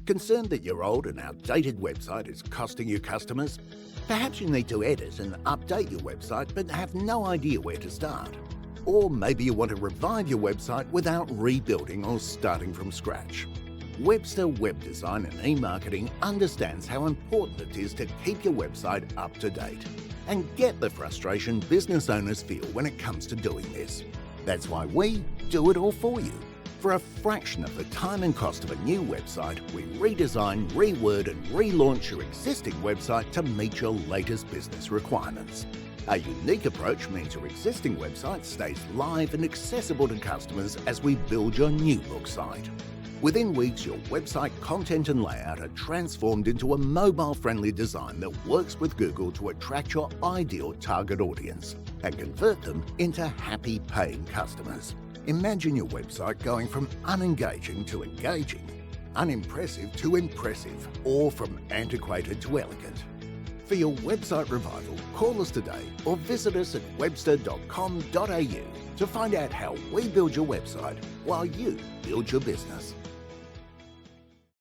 Concerned that your old and outdated website is costing you customers? Perhaps you need to edit and update your website but have no idea where to start. Or maybe you want to revive your website without rebuilding or starting from scratch. Webster Web Design and eMarketing understands how important it is to keep your website up to date and get the frustration business owners feel when it comes to doing this. That's why we do it all for you. For a fraction of the time and cost of a new website, we redesign, reword and relaunch your existing website to meet your latest business requirements. Our unique approach means your existing website stays live and accessible to customers as we build your new look site. Within weeks, your website content and layout are transformed into a mobile-friendly design that works with Google to attract your ideal target audience and convert them into happy paying customers. Imagine your website going from unengaging to engaging, unimpressive to impressive, or from antiquated to elegant. For your website revival, call us today or visit us at webster.com.au to find out how we build your website while you build your business.